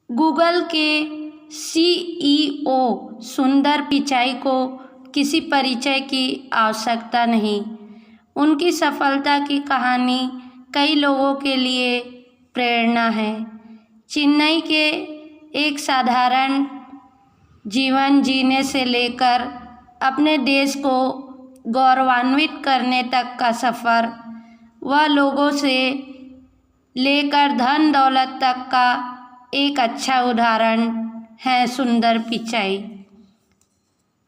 Google के CEO सुंदर पिचाई को किसी परिचय की आवश्यकता नहीं। उनकी सफलता की कहानी कई लोगों के लिए प्रेरणा है। चेन्नई के एक साधारण जीवन जीने से लेकर अपने देश को गौरवान्वित करने तक का सफ़र, वह लोगों से लेकर धन दौलत तक का एक अच्छा उदाहरण है सुंदर पिचाई।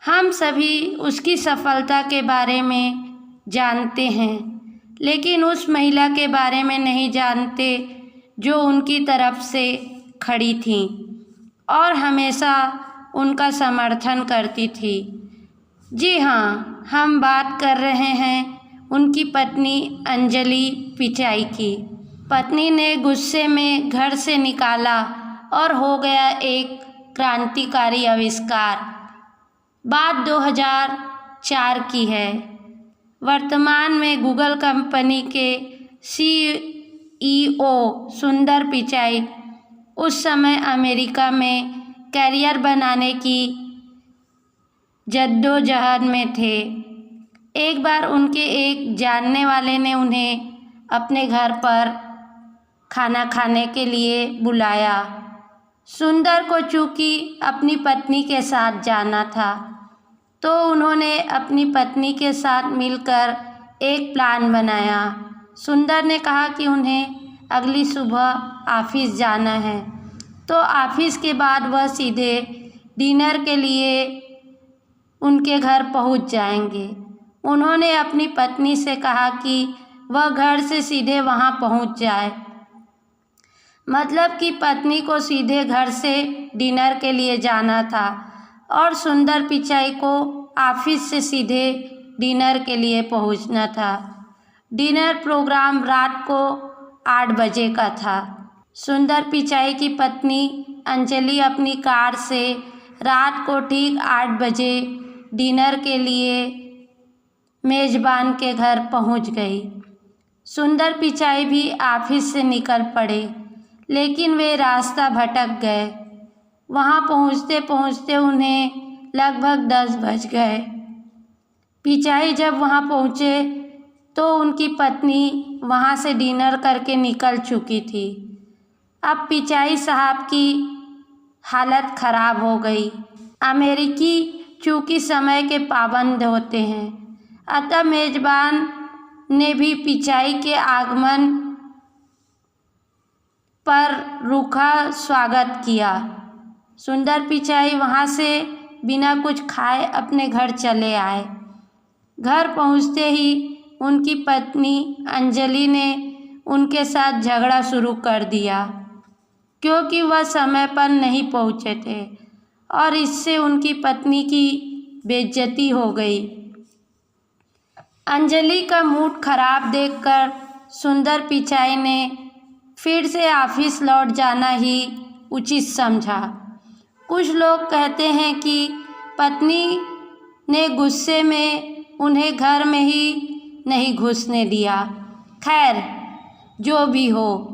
हम सभी उसकी सफलता के बारे में जानते हैं, लेकिन उस महिला के बारे में नहीं जानते जो उनकी तरफ से खड़ी थी और हमेशा उनका समर्थन करती थी। जी हाँ, हम बात कर रहे हैं उनकी पत्नी अंजलि पिचाई की। पत्नी ने गुस्से में घर से निकाला और हो गया एक क्रांतिकारी आविष्कार। बात 2004 की है। वर्तमान में गूगल कंपनी के सीईओ सुंदर पिचाई उस समय अमेरिका में कैरियर बनाने की जद्दोजहद में थे। एक बार उनके एक जानने वाले ने उन्हें अपने घर पर खाना खाने के लिए बुलाया। सुंदर को चूँकि अपनी पत्नी के साथ जाना था, तो उन्होंने अपनी पत्नी के साथ मिलकर एक प्लान बनाया। सुंदर ने कहा कि उन्हें अगली सुबह ऑफिस जाना है, तो ऑफिस के बाद वह सीधे डिनर के लिए उनके घर पहुंच जाएंगे। उन्होंने अपनी पत्नी से कहा कि वह घर से सीधे वहां पहुंच जाए, मतलब कि पत्नी को सीधे घर से डिनर के लिए जाना था और सुंदर पिचाई को ऑफिस से सीधे डिनर के लिए पहुंचना था। डिनर प्रोग्राम रात को 8 बजे का था। सुंदर पिचाई की पत्नी अंजलि अपनी कार से रात को ठीक 8 बजे डिनर के लिए मेज़बान के घर पहुंच गई। सुंदर पिचाई भी ऑफिस से निकल पड़े, लेकिन वे रास्ता भटक गए। वहां पहुंचते पहुंचते उन्हें लगभग 10 बज गए। पिचाई जब वहां पहुंचे तो उनकी पत्नी वहां से डिनर करके निकल चुकी थी। अब पिचाई साहब की हालत खराब हो गई। अमेरिकी चूँकि समय के पाबंद होते हैं, अतः मेज़बान ने भी पिचाई के आगमन पर रूखा स्वागत किया। सुंदर पिचाई वहां से बिना कुछ खाए अपने घर चले आए। घर पहुंचते ही उनकी पत्नी अंजलि ने उनके साथ झगड़ा शुरू कर दिया, क्योंकि वह समय पर नहीं पहुंचे थे और इससे उनकी पत्नी की बेइज्जती हो गई। अंजलि का मूड खराब देखकर सुंदर पिचाई ने फिर से ऑफिस लौट जाना ही उचित समझा। कुछ लोग कहते हैं कि पत्नी ने गुस्से में उन्हें घर में ही नहीं घुसने दिया। खैर, जो भी हो,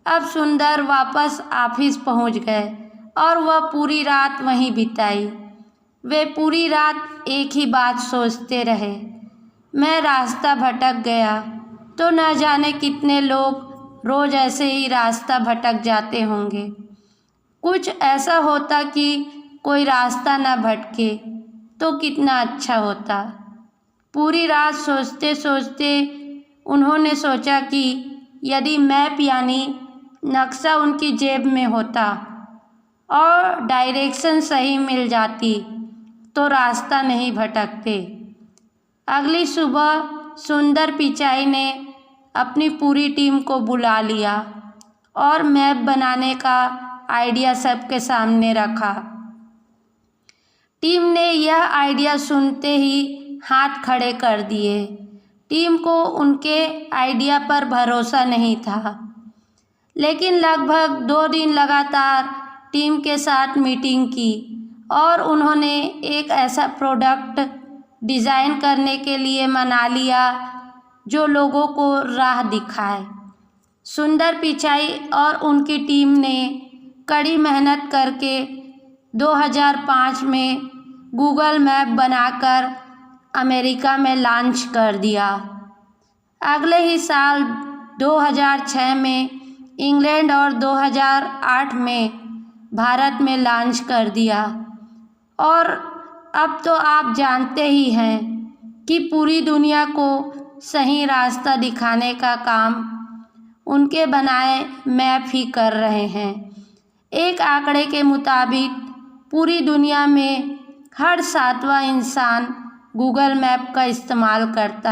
अब सुंदर वापस ऑफिस पहुंच गए और वह पूरी रात वहीं बिताई। वे पूरी रात एक ही बात सोचते रहे। मैं रास्ता भटक गया तो न जाने कितने लोग रोज़ ऐसे ही रास्ता भटक जाते होंगे। कुछ ऐसा होता कि कोई रास्ता न भटके तो कितना अच्छा होता। पूरी रात सोचते सोचते उन्होंने सोचा कि यदि मैप यानी नक्शा उनकी जेब में होता और डायरेक्शन सही मिल जाती तो रास्ता नहीं भटकते। अगली सुबह सुंदर पिचाई ने अपनी पूरी टीम को बुला लिया और मैप बनाने का आइडिया सबके सामने रखा। टीम ने यह आइडिया सुनते ही हाथ खड़े कर दिए। टीम को उनके आइडिया पर भरोसा नहीं था, लेकिन लगभग 2 दिन लगातार टीम के साथ मीटिंग की और उन्होंने एक ऐसा प्रोडक्ट डिज़ाइन करने के लिए मना लिया जो लोगों को राह दिखाए। सुंदर पिचाई और उनकी टीम ने कड़ी मेहनत करके 2005 में गूगल मैप बनाकर अमेरिका में लॉन्च कर दिया। अगले ही साल 2006 में इंग्लैंड और 2008 में भारत में लॉन्च कर दिया। और अब तो आप जानते ही हैं कि पूरी दुनिया को सही रास्ता दिखाने का काम उनके बनाए मैप ही कर रहे हैं। एक आंकड़े के मुताबिक पूरी दुनिया में हर 7वां इंसान गूगल मैप का इस्तेमाल करता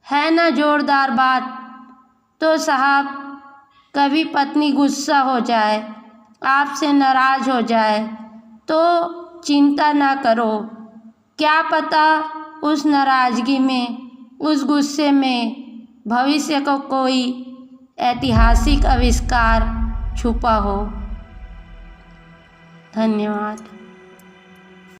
है ना जोरदार बात। तो साहब, कभी पत्नी गुस्सा हो जाए, आपसे नाराज़ हो जाए तो चिंता ना करो, क्या पता उस नाराज़गी में, उस गुस्से में भविष्य को कोई ऐतिहासिक आविष्कार छुपा हो। धन्यवाद।